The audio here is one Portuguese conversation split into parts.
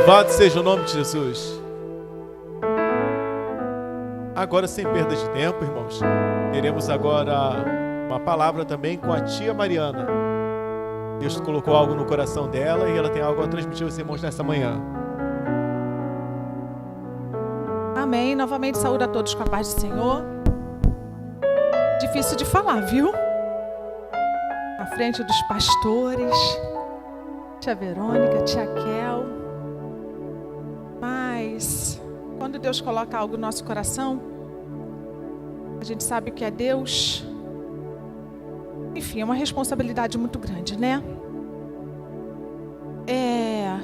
Louvado seja o nome de Jesus. Agora, sem perda de tempo, irmãos, teremos agora uma palavra também com a tia Mariana. Deus colocou algo no coração dela e ela tem algo a transmitir aos irmãos nessa manhã. Amém. Novamente saúde a todos com a paz do Senhor. Difícil de falar, viu? Na frente dos pastores, tia Verônica, tia Kel. Mas quando Deus coloca algo no nosso coração, a gente sabe que é Deus. Enfim, é uma responsabilidade muito grande, né?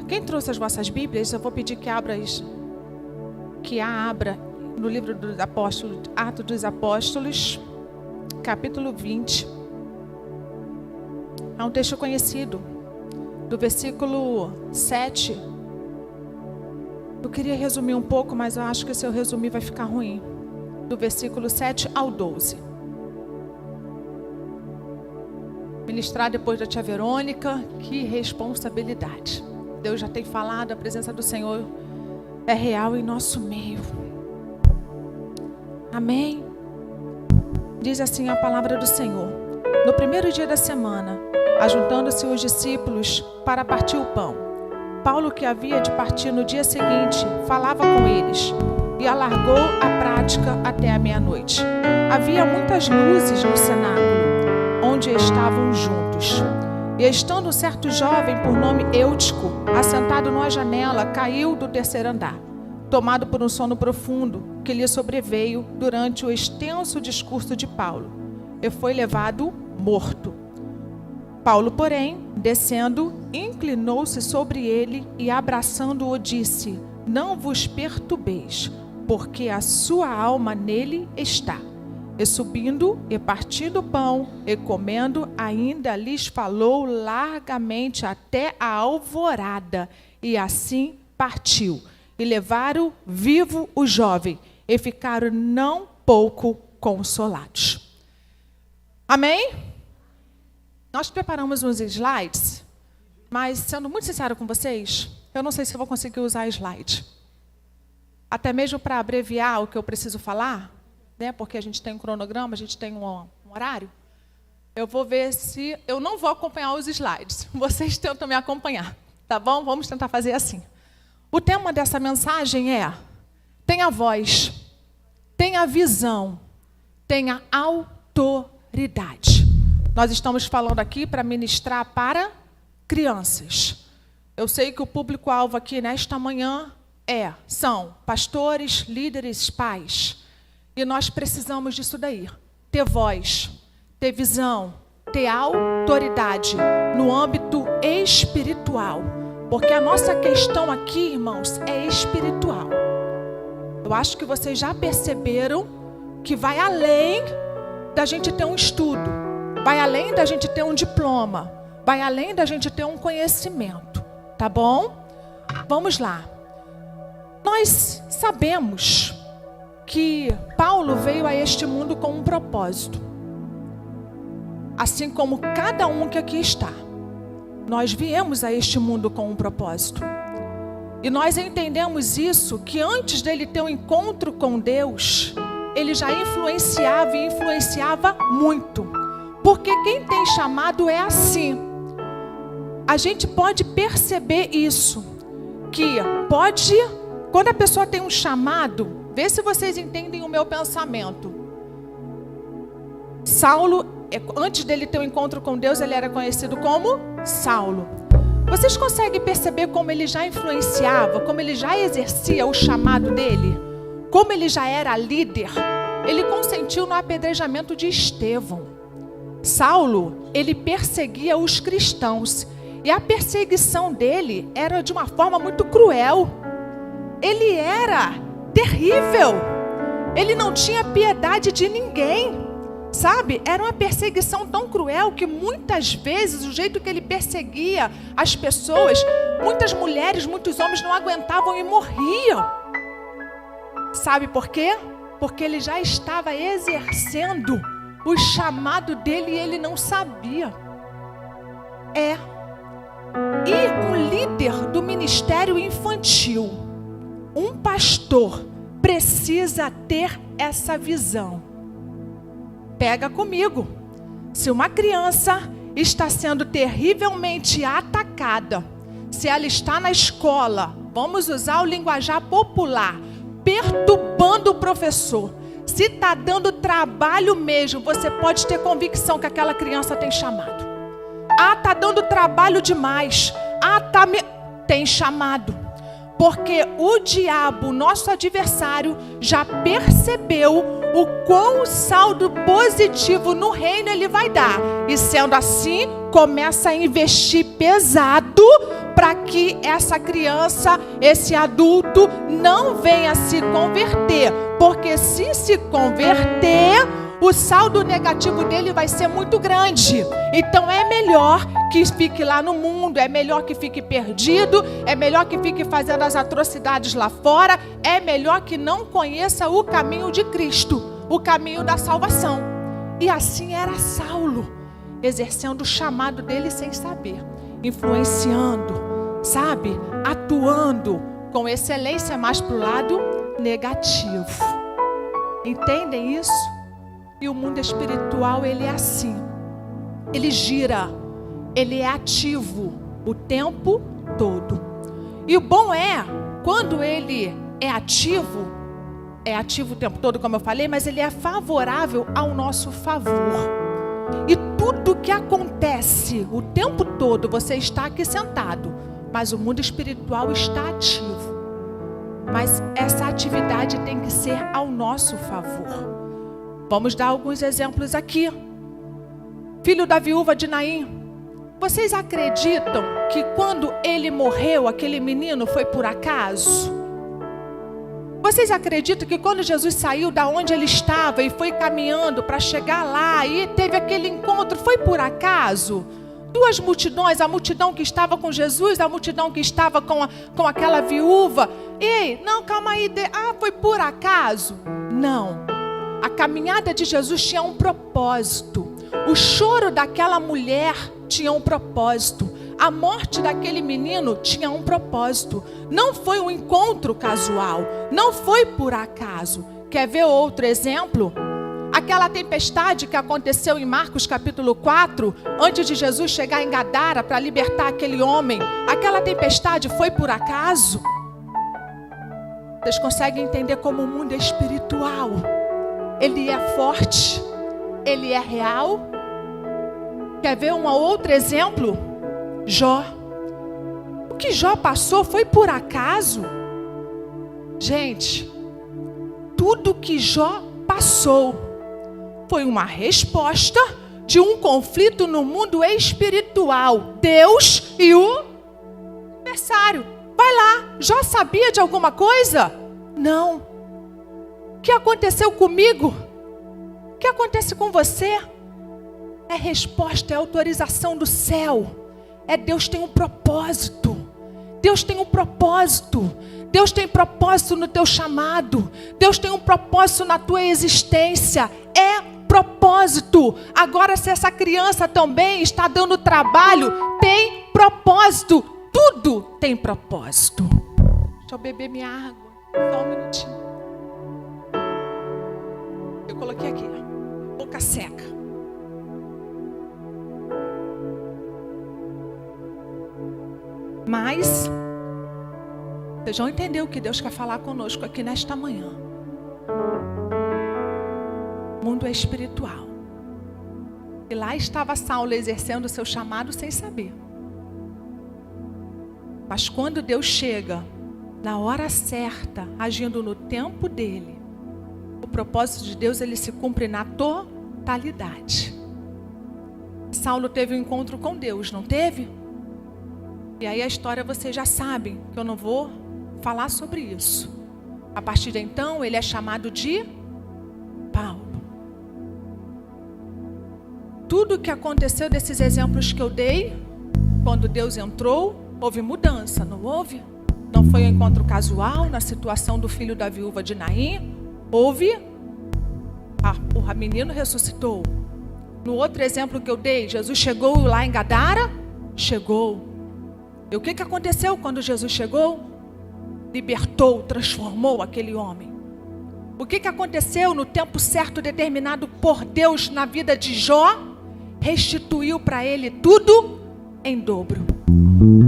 Quem trouxe as vossas Bíblias, eu vou pedir que abra no livro dos Apóstolos, Atos dos Apóstolos, capítulo 20. É um texto conhecido, do versículo 7. Eu queria resumir um pouco, mas eu acho que se eu resumir vai ficar ruim. Do versículo 7 ao 12. Ministrar depois da tia Verônica, que responsabilidade. Deus já tem falado, a presença do Senhor é real em nosso meio. Amém? Diz assim a palavra do Senhor. No primeiro dia da semana, ajuntando-se os discípulos para partir o pão, Paulo, que havia de partir no dia seguinte, falava com eles e alargou a prática até a meia-noite. Havia muitas luzes no cenáculo, onde estavam juntos. E estando um certo jovem por nome Eutico, assentado numa janela, caiu do terceiro andar, tomado por um sono profundo que lhe sobreveio durante o extenso discurso de Paulo, e foi levado morto. Paulo, porém, descendo, inclinou-se sobre ele e, abraçando-o, disse: não vos perturbeis, porque a sua alma nele está. E subindo, e partindo o pão, e comendo, ainda lhes falou largamente até a alvorada, e assim partiu. E levaram vivo o jovem, e ficaram não pouco consolados. Amém? Nós preparamos uns slides, mas sendo muito sincero com vocês, eu não sei se eu vou conseguir usar slide. Até mesmo para abreviar o que eu preciso falar, né? Porque a gente tem um cronograma, a gente tem um horário. Eu vou ver se eu não vou acompanhar os slides. Vocês tentam me acompanhar, tá bom? Vamos tentar fazer assim. O tema dessa mensagem é: tenha voz, tenha visão, tenha autoridade. Nós estamos falando aqui para ministrar para crianças. Eu sei que o público-alvo aqui nesta manhã são pastores, líderes, pais. E nós precisamos disso daí. Ter voz, ter visão, ter autoridade no âmbito espiritual. Porque a nossa questão aqui, irmãos, é espiritual. Eu acho que vocês já perceberam que vai além da gente ter um estudo, vai além da gente ter um diploma, vai além da gente ter um conhecimento, tá bom? Vamos lá. Nós sabemos que Paulo veio a este mundo com um propósito. Assim como cada um que aqui está. Nós viemos a este mundo com um propósito. E nós entendemos isso, que antes dele ter um encontro com Deus, ele já influenciava e influenciava muito. Porque quem tem chamado é assim. A gente pode perceber isso. Que pode, quando a pessoa tem um chamado, vê se vocês entendem o meu pensamento. Saulo, antes dele ter um encontro com Deus, ele era conhecido como Saulo. Vocês conseguem perceber como ele já influenciava, como ele já exercia o chamado dele? Como ele já era líder? Ele consentiu no apedrejamento de Estevão. Saulo, ele perseguia os cristãos. E a perseguição dele era de uma forma muito cruel. Ele era terrível. Ele não tinha piedade de ninguém. Sabe? Era uma perseguição tão cruel que muitas vezes o jeito que ele perseguia as pessoas, muitas mulheres, muitos homens não aguentavam e morriam. Sabe por quê? Porque ele já estava exercendo o chamado dele e ele não sabia. E um líder do ministério ministério infantil, um pastor precisa ter essa visão. Pega comigo. Se uma criança está sendo terrivelmente atacada, se ela está na escola, vamos usar o linguajar popular, perturbando o professor, se está dando trabalho mesmo, você pode ter convicção que aquela criança tem chamado. Está dando trabalho demais. Tem chamado. Porque o diabo, nosso adversário, já percebeu o quão saldo positivo no reino ele vai dar. E sendo assim, começa a investir pesado para que essa criança, esse adulto, não venha se converter. Porque se converter, o saldo negativo dele vai ser muito grande. Então é melhor que fique lá no mundo, é melhor que fique perdido, é melhor que fique fazendo as atrocidades lá fora, é melhor que não conheça o caminho de Cristo, o caminho da salvação. E assim era Saulo, exercendo o chamado dele sem saber, influenciando, sabe, atuando com excelência, mais para o lado negativo. Entendem isso? E o mundo espiritual, ele é assim. Ele gira, ele é ativo o tempo todo. E o bom é, quando ele é ativo o tempo todo, como eu falei, mas ele é favorável ao nosso favor. E tudo que acontece o tempo todo, você está aqui sentado, mas o mundo espiritual está ativo. Mas essa atividade tem que ser ao nosso favor. Vamos dar alguns exemplos aqui. Filho da viúva de Naim. Vocês acreditam que quando ele morreu, aquele menino foi por acaso? Vocês acreditam que quando Jesus saiu da onde ele estava e foi caminhando para chegar lá e teve aquele encontro, foi por acaso? Duas multidões, a multidão que estava com Jesus, a multidão que estava com aquela viúva. Ei, não, calma aí. Foi por acaso? Não. A caminhada de Jesus tinha um propósito. O choro daquela mulher tinha um propósito. A morte daquele menino tinha um propósito. Não foi um encontro casual. Não foi por acaso. Quer ver outro exemplo? Aquela tempestade que aconteceu em Marcos capítulo 4, antes de Jesus chegar em Gadara para libertar aquele homem. Aquela tempestade foi por acaso? Vocês conseguem entender como o mundo é espiritual? Ele é forte, ele é real. Quer ver um outro exemplo? Jó. O que Jó passou foi por acaso? Gente, tudo que Jó passou foi uma resposta de um conflito no mundo espiritual. Deus e o adversário. Vai lá, Jó sabia de alguma coisa? Não. O que aconteceu comigo? O que acontece com você? É resposta, é autorização do céu. Deus tem um propósito. Deus tem um propósito. Deus tem propósito no teu chamado. Deus tem um propósito na tua existência. É propósito. Agora, se essa criança também está dando trabalho, tem propósito. Tudo tem propósito. Deixa eu beber minha água. Só um minutinho. Eu coloquei aqui, boca seca. Mas vocês vão entender o que Deus quer falar conosco aqui nesta manhã. O mundo é espiritual. E lá estava Saulo exercendo o seu chamado sem saber. Mas quando Deus chega, na hora certa, agindo no tempo dele, o propósito de Deus, ele se cumpre na totalidade. Saulo teve um encontro com Deus, não teve? E aí a história vocês já sabem, que eu não vou falar sobre isso. A partir de então, ele é chamado de Paulo. Tudo o que aconteceu desses exemplos que eu dei, quando Deus entrou, houve mudança, não houve? Não foi um encontro casual na situação do filho da viúva de Naim. Houve, o menino ressuscitou. No outro exemplo que eu dei, Jesus chegou lá em Gadara? Chegou. E o que aconteceu quando Jesus chegou? Libertou, transformou aquele homem. O que aconteceu no tempo certo determinado por Deus na vida de Jó? Restituiu para ele tudo em dobro.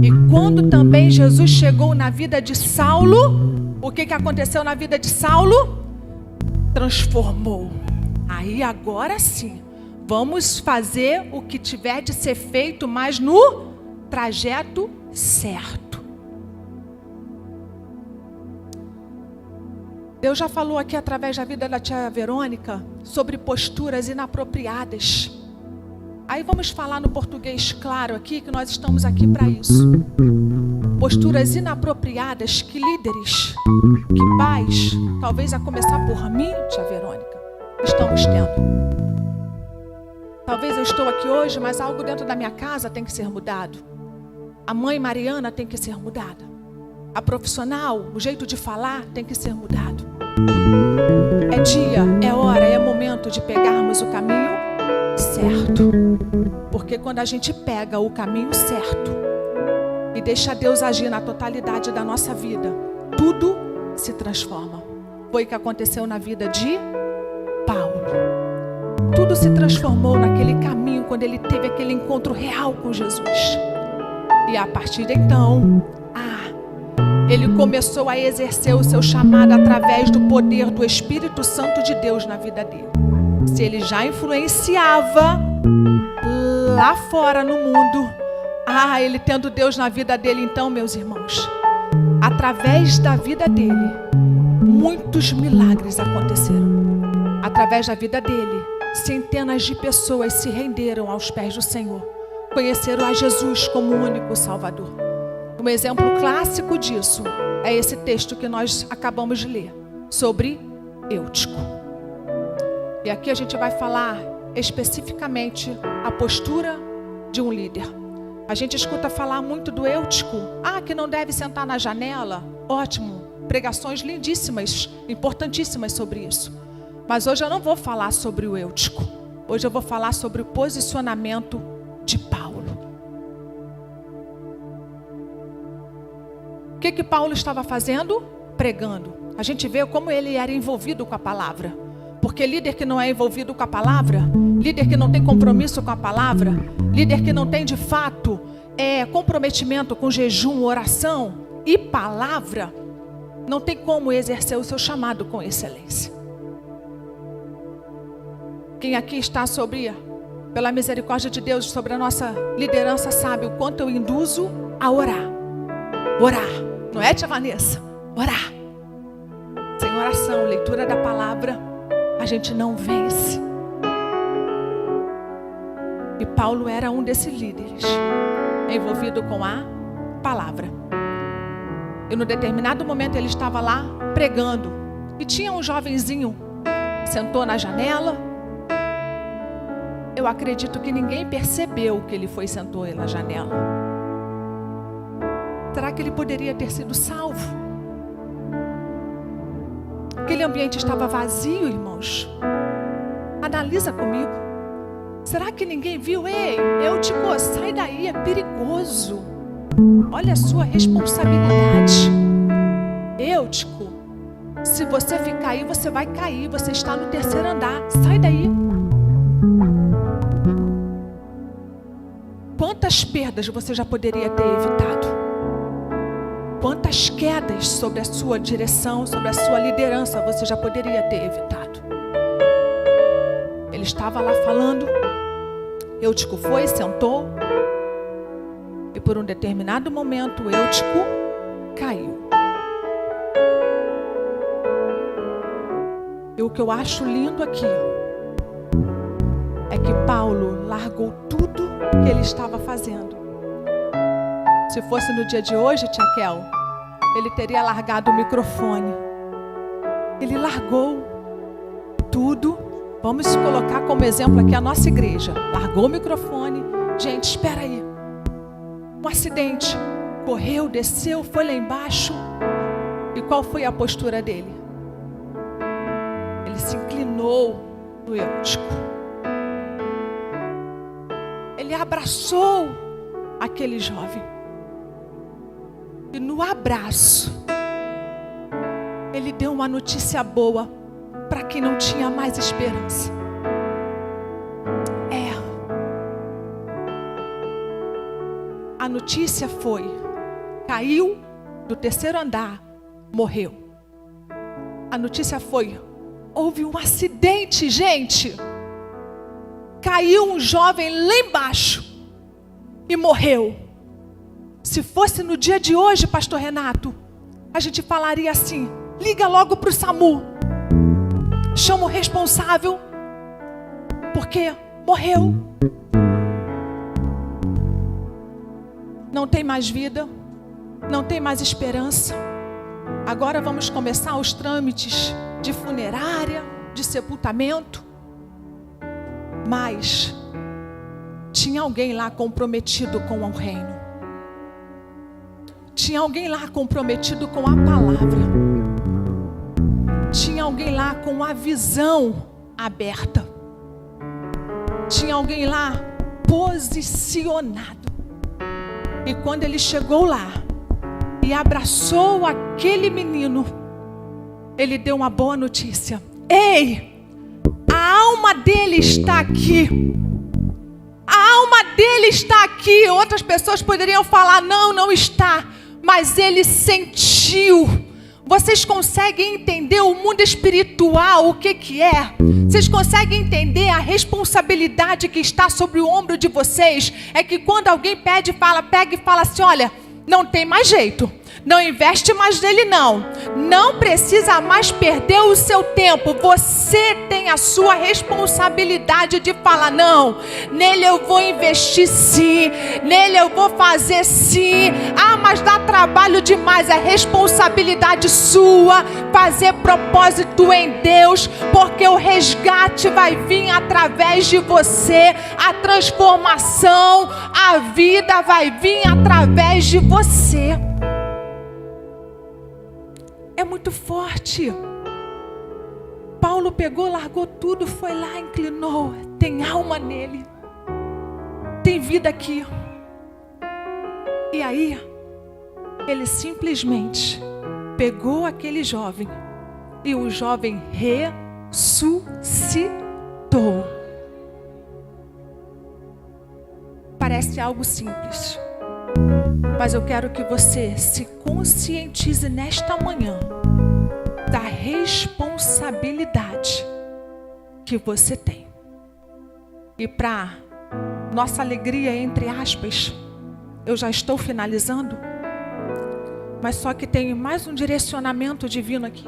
E quando também Jesus chegou na vida de Saulo, o que aconteceu na vida de Saulo? Transformou. Aí agora sim, vamos fazer o que tiver de ser feito, mas no trajeto certo. Deus já falou aqui através da vida da tia Verônica sobre posturas inapropriadas. Aí vamos falar no português claro aqui, que nós estamos aqui para isso. Posturas inapropriadas que líderes, que pais, talvez a começar por mim, tia Verônica, estamos tendo. Talvez eu estou aqui hoje, mas algo dentro da minha casa tem que ser mudado. A mãe Mariana tem que ser mudada. A profissional, o jeito de falar tem que ser mudado. É dia, é hora, é momento de pegarmos o caminho certo. Porque quando a gente pega o caminho certo e deixa Deus agir na totalidade da nossa vida, tudo se transforma. Foi o que aconteceu na vida de Paulo. Tudo se transformou naquele caminho quando ele teve aquele encontro real com Jesus. E a partir de então, ele começou a exercer o seu chamado através do poder do Espírito Santo de Deus na vida dele. Se ele já influenciava lá fora no mundo, ele tendo Deus na vida dele, então, meus irmãos, através da vida dele, muitos milagres aconteceram. Através da vida dele, centenas de pessoas se renderam aos pés do Senhor, conheceram a Jesus como o único Salvador. Um exemplo clássico disso é esse texto que nós acabamos de ler, sobre Eutico. E aqui a gente vai falar especificamente a postura de um líder. A gente escuta falar muito do Eutico, que não deve sentar na janela. Ótimo, pregações lindíssimas, importantíssimas sobre isso. Mas hoje eu não vou falar sobre o Eutico. Hoje eu vou falar sobre o posicionamento de Paulo. O que Paulo estava fazendo? Pregando. A gente vê como ele era envolvido com a palavra. Porque líder que não é envolvido com a palavra, líder que não tem compromisso com a palavra, líder que não tem de fato comprometimento com jejum, oração e palavra, não tem como exercer o seu chamado com excelência. Quem aqui está pela misericórdia de Deus, sobre a nossa liderança, sabe o quanto eu induzo a orar. Orar, não é, tia Vanessa? Orar. Sem oração, leitura da palavra, a gente não vence. E Paulo era um desses líderes, envolvido com a palavra. E no determinado momento ele estava lá pregando. E tinha um jovenzinho, sentou na janela. Eu acredito que ninguém percebeu que ele sentou na janela. Será que ele poderia ter sido salvo? Aquele ambiente estava vazio, irmãos. Analisa comigo. Será que ninguém viu? Ei, Eutico, sai daí, é perigoso. Olha a sua responsabilidade. Eutico, se você ficar aí, você vai cair. Você está no 3º andar. Sai daí. Quantas perdas você já poderia ter evitado? Quantas quedas sobre a sua direção, sobre a sua liderança você já poderia ter evitado? Ele estava lá falando, Eutico foi, sentou, e por um determinado momento Eutico caiu. E o que eu acho lindo aqui é que Paulo largou tudo que ele estava fazendo. Se fosse no dia de hoje, tia Kel, ele teria largado o microfone. Ele largou tudo. Vamos colocar como exemplo aqui a nossa igreja. Largou o microfone. Gente, espera aí. Um acidente. Correu, desceu, foi lá embaixo. E qual foi a postura dele? Ele se inclinou no Eutico. Ele abraçou aquele jovem. E no abraço, ele deu uma notícia boa para quem não tinha mais esperança. A notícia foi: caiu do 3º andar, morreu. A notícia foi: houve um acidente, gente. Caiu um jovem lá embaixo e morreu. Se fosse no dia de hoje, pastor Renato, a gente falaria assim: liga logo para o SAMU, chama o responsável, porque morreu. Não tem mais vida, não tem mais esperança. Agora vamos começar os trâmites de funerária, de sepultamento. Mas tinha alguém lá comprometido com o reino. Tinha alguém lá comprometido com a palavra. Tinha alguém lá com a visão aberta. Tinha alguém lá posicionado. E quando ele chegou lá e abraçou aquele menino, ele deu uma boa notícia: ei, a alma dele está aqui. A alma dele está aqui. Outras pessoas poderiam falar: não, não está. Mas ele sentiu. Vocês conseguem entender o mundo espiritual, o que é? Vocês conseguem entender a responsabilidade que está sobre o ombro de vocês? É que quando alguém pega e fala assim: olha, não tem mais jeito. Não investe mais nele não. Não precisa mais perder o seu tempo. Você tem a sua responsabilidade de falar: não, nele eu vou investir sim. Nele eu vou fazer sim. Ah, mas dá trabalho demais. É responsabilidade sua fazer propósito em Deus, porque o resgate vai vir através de você. A transformação, a vida vai vir através de você. É muito forte. Paulo pegou, largou tudo, foi lá, inclinou. Tem alma nele. Tem vida aqui. E aí, ele simplesmente pegou aquele jovem. E o jovem ressuscitou. Parece algo simples. Mas eu quero que você se conscientize nesta manhã da responsabilidade que você tem. E para nossa alegria, entre aspas, eu já estou finalizando, mas só que tem mais um direcionamento divino aqui.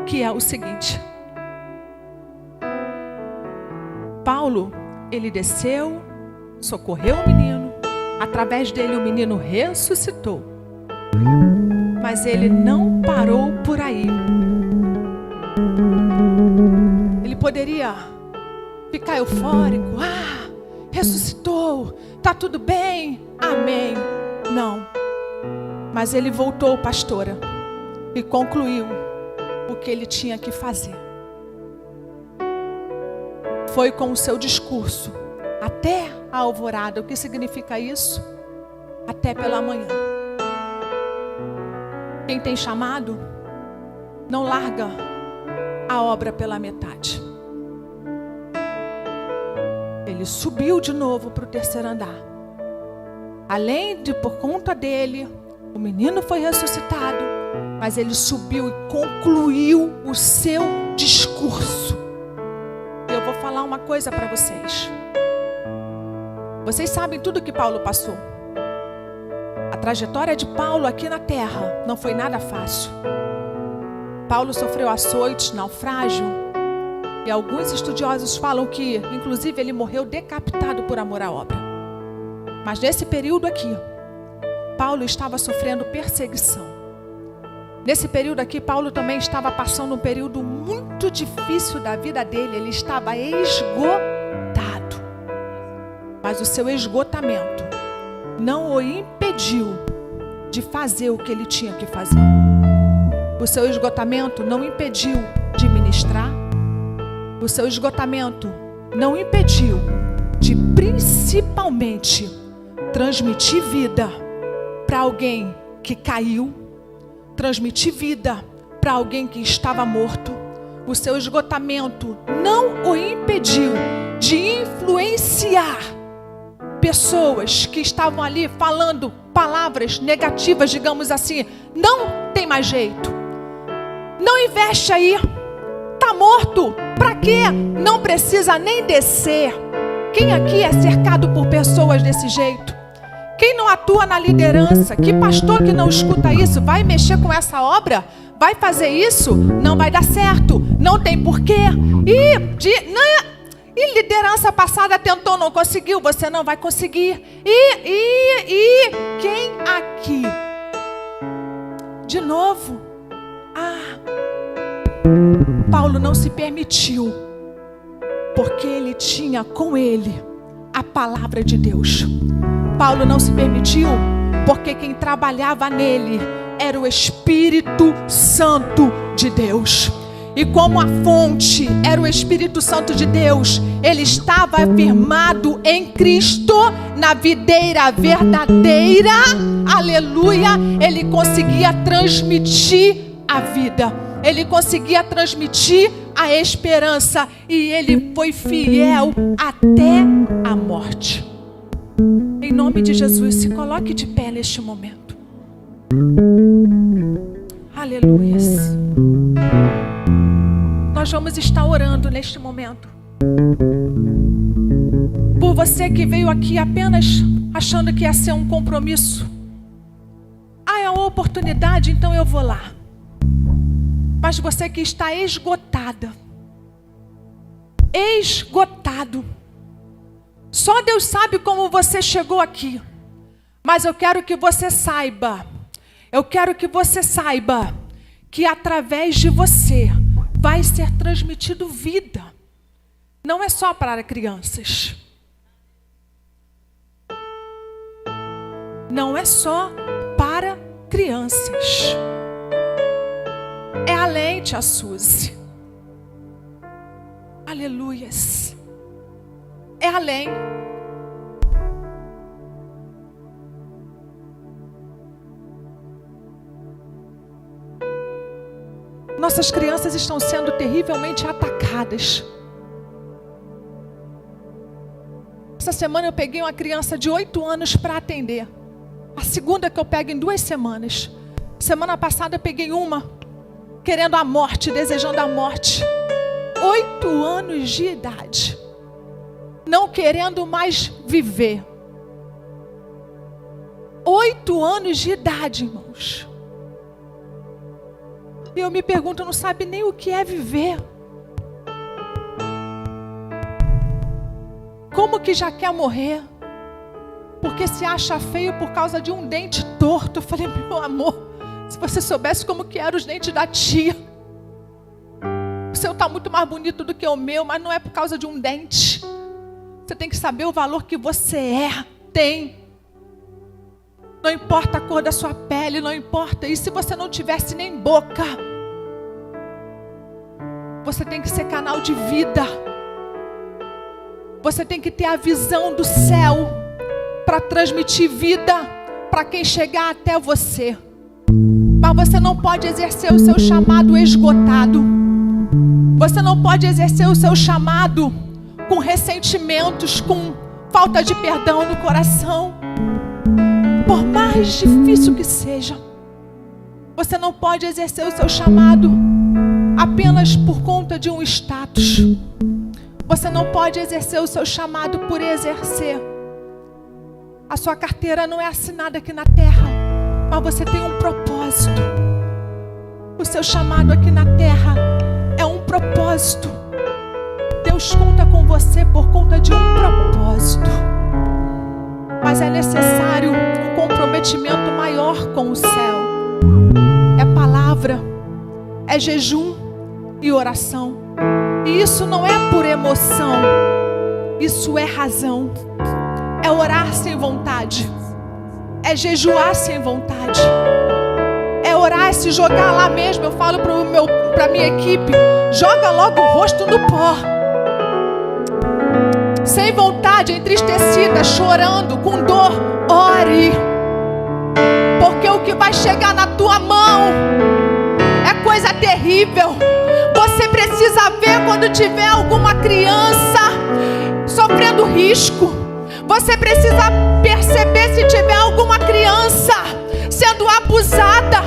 Que é o seguinte: Paulo, ele desceu, socorreu o menino, através dele o menino ressuscitou. Mas ele não parou por aí. Ele poderia ficar eufórico: ah, ressuscitou, tá tudo bem, amém. Não. Mas ele voltou, pastora, e concluiu o que ele tinha que fazer. Foi com o seu discurso até a alvorada. O que significa isso? Até pela manhã. Quem tem chamado, não larga a obra pela metade. Ele subiu de novo para o 3º andar. Além de, por conta dele, o menino foi ressuscitado, mas ele subiu e concluiu o seu discurso. Eu vou falar uma coisa para vocês. Vocês sabem tudo que Paulo passou. A trajetória de Paulo aqui na terra não foi nada fácil. Paulo sofreu açoites, naufrágio. E alguns estudiosos falam que, inclusive, ele morreu decapitado por amor à obra. Mas nesse período aqui, Paulo estava sofrendo perseguição. Nesse período aqui, Paulo também estava passando um período muito difícil da vida dele. Ele estava esgotado. Mas o seu esgotamento não o impediu de fazer o que ele tinha que fazer. O seu esgotamento não impediu de ministrar. O seu esgotamento não impediu de principalmente transmitir vida para alguém que caiu, transmitir vida para alguém que estava morto. O seu esgotamento não o impediu de influenciar pessoas que estavam ali falando palavras negativas, digamos assim. Não tem mais jeito, não investe aí, tá morto, pra quê? Não precisa nem descer. Quem aqui é cercado por pessoas desse jeito? Quem não atua na liderança? Que pastor que não escuta isso vai mexer com essa obra? Vai fazer isso? Não vai dar certo, não tem porquê. E liderança passada tentou, não conseguiu, você não vai conseguir. E quem aqui? De novo. Paulo não se permitiu, porque ele tinha com ele a palavra de Deus. Paulo não se permitiu, porque quem trabalhava nele era o Espírito Santo de Deus. E como a fonte era o Espírito Santo de Deus, ele estava firmado em Cristo, na videira verdadeira, aleluia. Ele conseguia transmitir a vida, ele conseguia transmitir a esperança, e ele foi fiel até a morte. Em nome de Jesus, se coloque de pé neste momento. Aleluia. Nós vamos estar orando neste momento por você que veio aqui apenas achando que ia ser um compromisso. É uma oportunidade, então eu vou lá. Mas você que está esgotada, esgotado, só Deus sabe como você chegou aqui. Mas eu quero que você saiba, que através de você vai ser transmitido vida. Não é só para crianças. Não é só para crianças. É além, tia Suzy. Aleluias. É além. Nossas crianças estão sendo terrivelmente atacadas. Essa semana eu peguei uma criança de 8 anos para atender. A segunda que eu pego em 2 semanas. Semana passada eu peguei uma querendo a morte, desejando a morte. 8 anos de idade. Não querendo mais viver. 8 anos de idade, irmãos. E eu me pergunto, não sabe nem o que é viver. Como que já quer morrer? Porque se acha feio por causa de um dente torto. Eu falei, meu amor, se você soubesse como que eram os dentes da tia. O seu está muito mais bonito do que o meu, mas não é por causa de um dente. Você tem que saber o valor que você tem. Não importa a cor da sua pele, não importa. E se você não tivesse nem boca, você tem que ser canal de vida. Você tem que ter a visão do céu para transmitir vida para quem chegar até você. Mas você não pode exercer o seu chamado esgotado. Você não pode exercer o seu chamado com ressentimentos, com falta de perdão no coração. Por mais difícil que seja, você não pode exercer o seu chamado apenas por conta de um status. Você não pode exercer o seu chamado por exercer. A sua carteira não é assinada aqui na terra, mas você tem um propósito. O seu chamado aqui na terra é um propósito. Deus conta com você por conta de um propósito. Mas é necessário um comprometimento maior com o céu. É palavra, é jejum e oração. E isso não é por emoção, isso é razão. É orar sem vontade, é jejuar sem vontade, é orar, se jogar lá mesmo. Eu falo para minha equipe, joga logo o rosto no pó. sem vontade, entristecida, chorando, com dor, ore. Porque o que vai chegar na tua mão é coisa terrível. Você precisa ver quando tiver alguma criança sofrendo risco. Você precisa perceber se tiver alguma criança sendo abusada.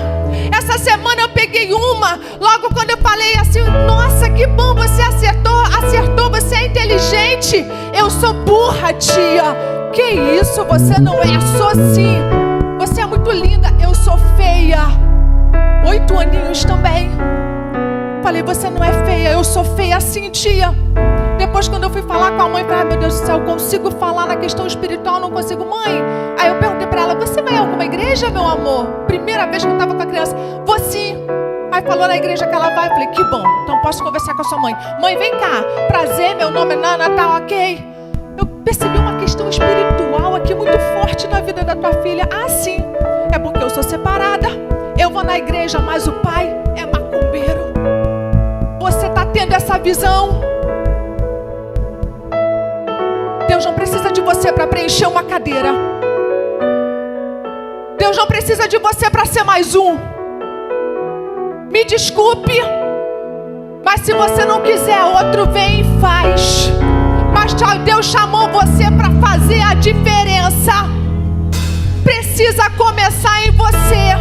Essa semana eu peguei uma, logo quando eu falei assim: nossa, que bom, você acertou, você é inteligente. Eu sou burra, tia. Que isso, você não é, sou sim. Você é muito linda, eu sou feia. 8 aninhos também. Falei, você não é feia, eu sou feia sim, tia. Depois quando eu fui falar com a mãe, falei, meu Deus do céu, eu consigo falar na questão espiritual, não consigo, mãe. Aí eu perguntei pra ela, você vai a alguma igreja, meu amor? Primeira vez que eu tava com a criança, vou sim. Aí falou na igreja que ela vai, eu falei, que bom, então posso conversar com a sua mãe. Mãe, vem cá, prazer, meu nome é Nana, tá ok? Eu percebi uma questão espiritual aqui muito forte na vida da tua filha. Ah, sim, é porque eu sou separada. Eu vou na igreja, mas o pai é macumbeiro. Você tá tendo essa visão? Deus não precisa de você para preencher uma cadeira. Deus não precisa de você para ser mais um. Me desculpe, mas se você não quiser, outro vem e faz. Mas Deus chamou você para fazer a diferença. Precisa começar em você.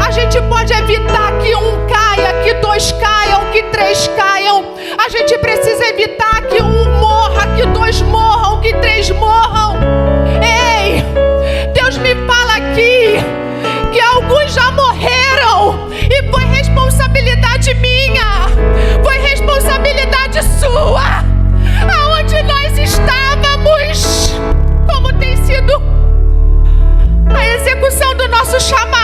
A gente pode evitar que um caia, que 2 caiam, que 3 caiam. A gente precisa evitar que um morra, que 2 morram, que 3 morram. Ei, Deus me fala aqui que alguns já morreram e foi responsabilidade minha, foi responsabilidade sua. Aonde nós estávamos, como tem sido a execução do nosso chamado,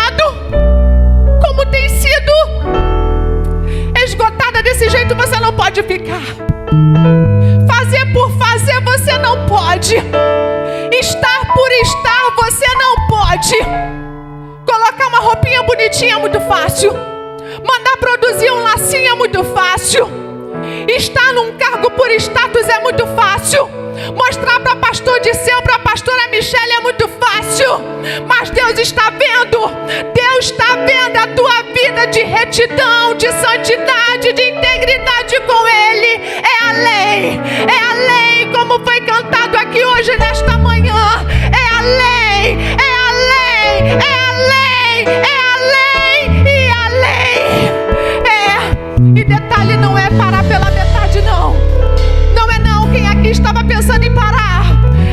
como tem sido esgotada desse jeito, você não pode ficar. Fazer por fazer, você não pode. Estar por estar, você não pode. Colocar uma roupinha bonitinha é muito fácil. Mandar produzir um lacinho é muito fácil. Estar num cargo por status é muito fácil. Mostrar para pastor Disseu, para pastora Michele é muito fácil. Mas Deus está vendo. Deus está vendo a tua vida de retidão, de santidade, de integridade com Ele. É a lei. É a lei, como foi cantado aqui hoje nesta manhã. É a lei. É a lei. É a lei. É a lei. E a lei. É. E detalhe, não é parar pela metade, não. Não é não. Quem aqui estava pensando em parar,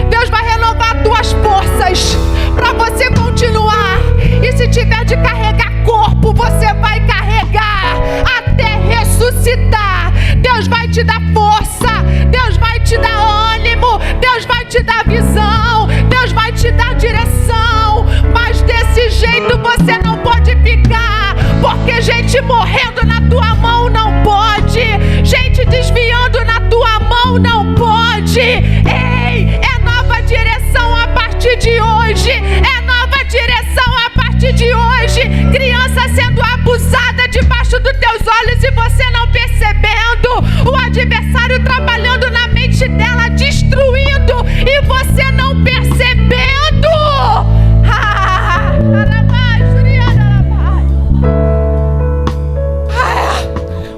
Deus vai renovar tuas forças para você continuar. E se tiver de carregar corpo, você vai carregar até ressuscitar. Deus vai te dar força, Deus vai te dar ânimo, Deus vai te dar visão, Deus vai te dar direção. Mas desse jeito você não pode ficar, porque gente morrendo na tua mão não pode, gente desviando na tua mão não pode. Ei, é nova direção a partir de hoje, é nova direção a partir de hoje. Criança sendo abusada debaixo dos teus olhos e você não percebendo, o adversário trabalhando na mente dela, destruindo, e você não percebendo.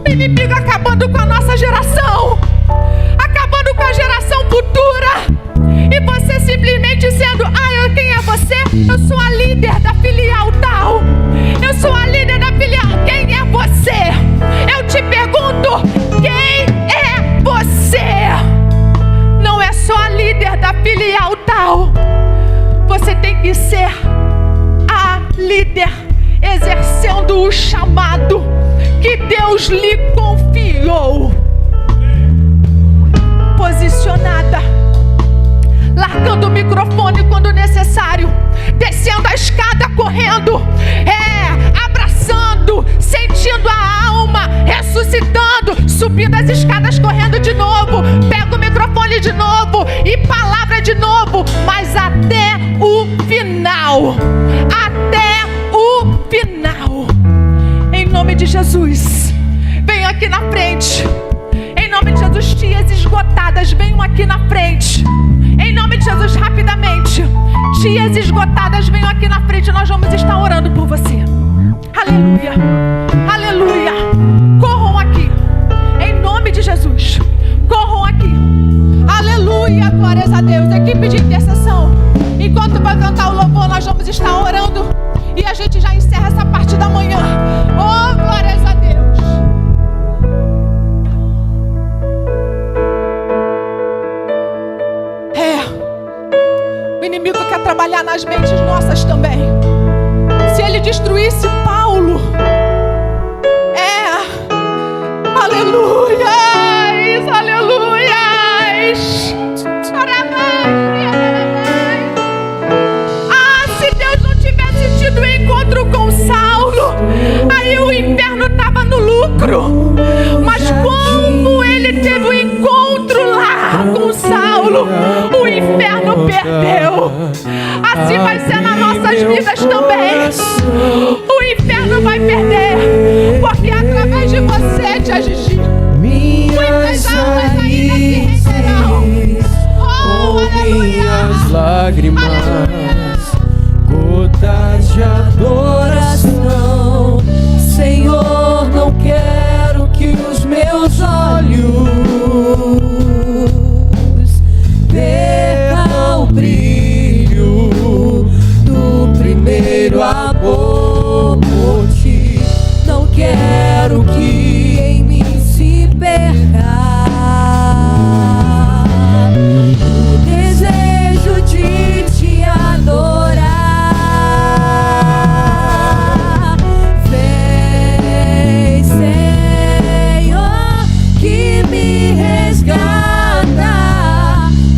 O inimigo acabando com a nossa geração, acabando com a geração futura, e você simplesmente sendo, quem é você? Eu sou a líder da filial tal, eu sou a líder da filial. Quem é você? Eu te pergunto, quem é você? Não é só a líder da filial tal, você tem que ser a líder exercendo o chamado que Deus lhe confiou. Posicionada, largando o microfone quando necessário, descendo a escada correndo, abraçando, sentindo a alma, ressuscitando, subindo as escadas correndo de novo, pega o microfone de novo e palavra de novo, mas até o final. Até o final. Em nome de Jesus, vem aqui na frente. Em nome de Jesus, tias esgotadas, venham aqui na frente. Em nome de Jesus, rapidamente. Tias esgotadas, venham aqui na frente. Nós vamos estar orando por você. Aleluia. Aleluia. Corram aqui. Em nome de Jesus. Corram aqui. Aleluia. Glórias a Deus. Equipe de intercessão. Enquanto vai cantar o louvor, nós vamos estar orando. E a gente já encerra essa parte da manhã. Oh, glórias a Deus. O inimigo quer trabalhar nas mentes nossas também. Se ele destruísse Paulo, aleluias, aleluias. Se Deus não tivesse tido encontro com Saulo, aí o inferno estava no lucro. Mas como ele teve o encontro lá com Saulo, o inferno perdeu. Assim vai ser nas nossas vidas também. O inferno vai perder, porque através de você, tia Gigi, muitas almas ainda se renderão. Oh, minhas lágrimas, gotas de adoração. Senhor, não quero que os meus olhos percam o brilho do primeiro amor por ti. Não quero que em mim se perca o desejo de te adorar. Vem, Senhor, que me resgata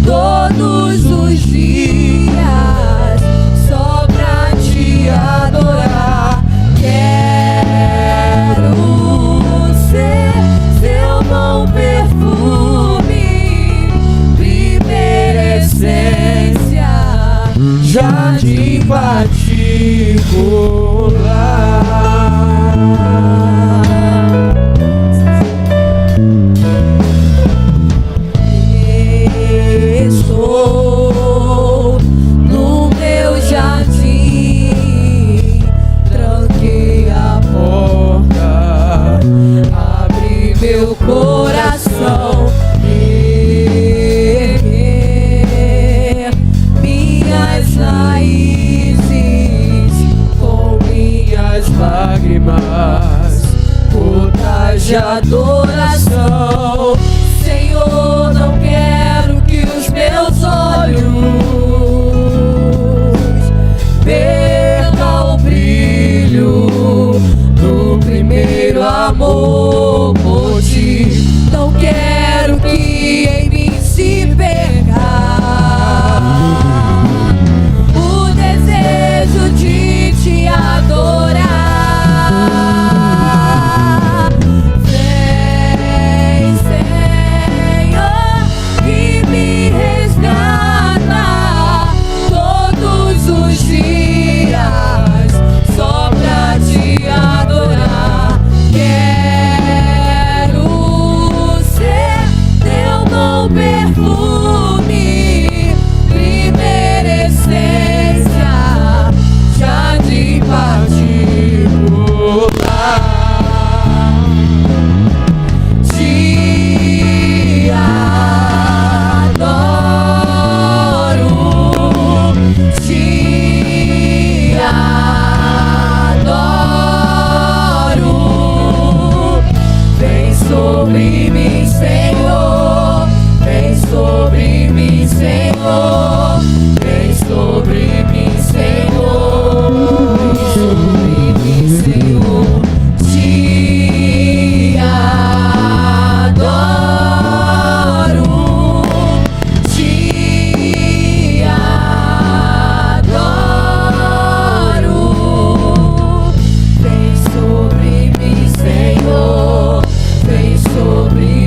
todos os dias só pra te adorar. Quero ser seu bom perfume, primeira essência, jardim particular. Estou no meu jardim, tranquei a porta, abri meu coração, erguer minhas raízes com minhas lágrimas, gotas de adoração. Senhor, não quero que os meus olhos percam o brilho do primeiro amor por ti. Não quero que em mim se perca o desejo de te adorar. Vem, Senhor, que me resgata todos os dias só pra te adorar. Quero ser teu bom perfume, primeira essência, jardim particular. Te adoro, te adoro. Vem sobre mim, Senhor, vem sobre mim, Senhor, vem sobre mim, Senhor, vem sobre mim, Senhor. Te adoro, te adoro. Vem sobre mim, Senhor, vem sobre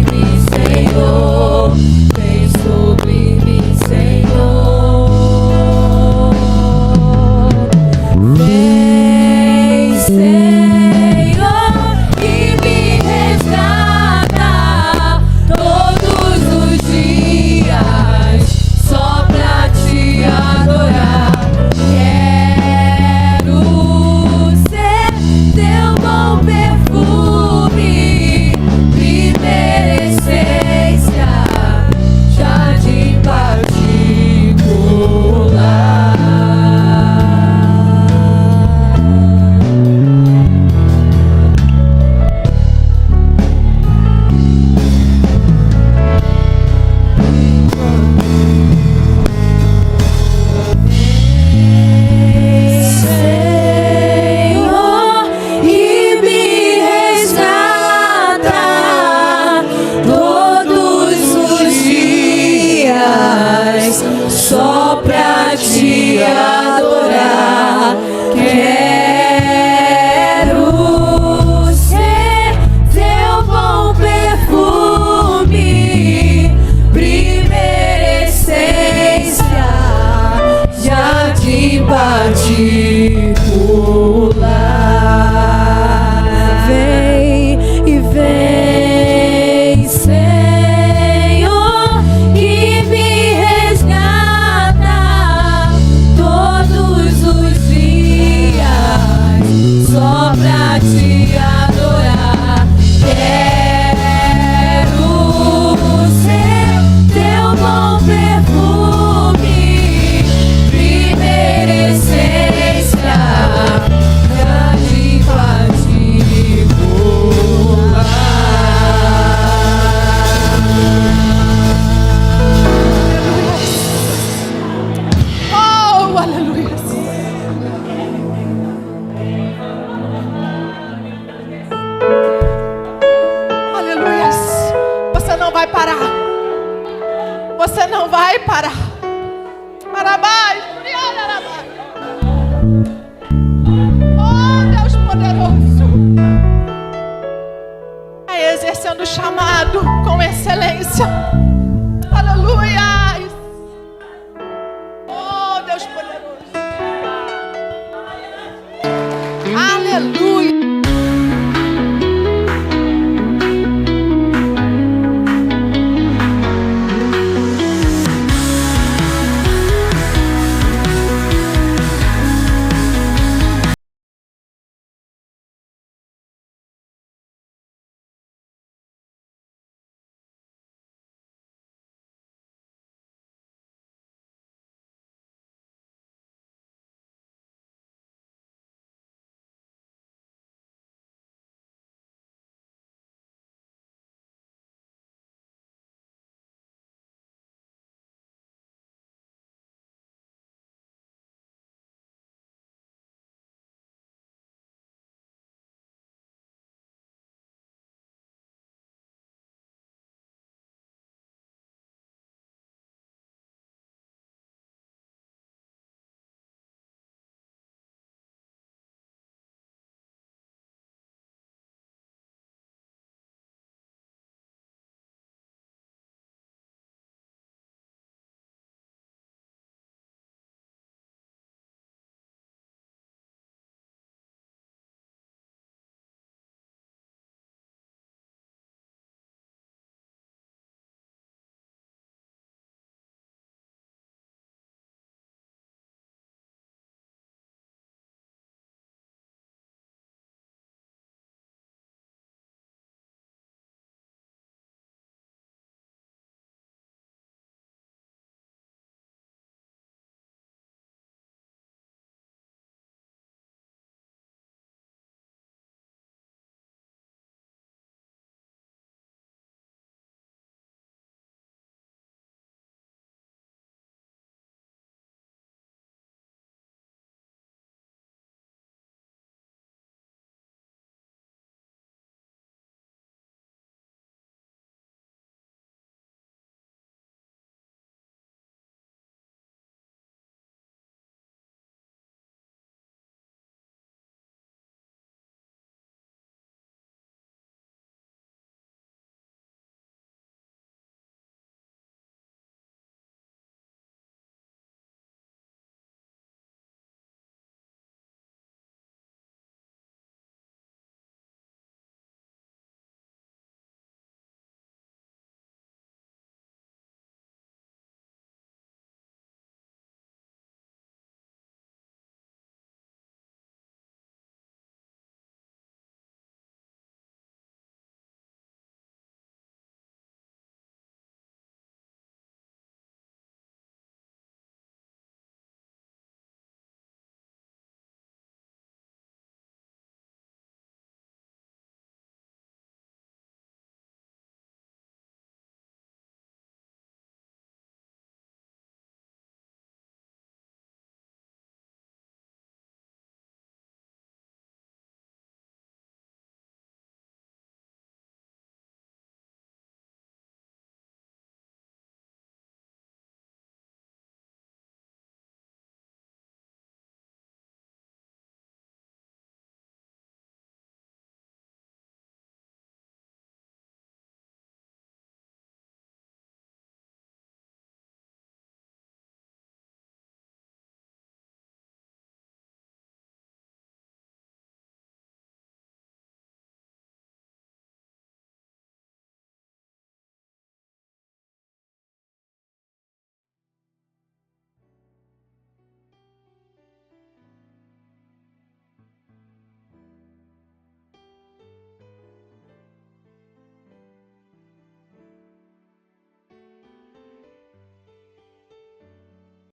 Você não vai parar. Parabéns. Oh, Deus poderoso. Aí exercendo o chamado com excelência. Aleluia.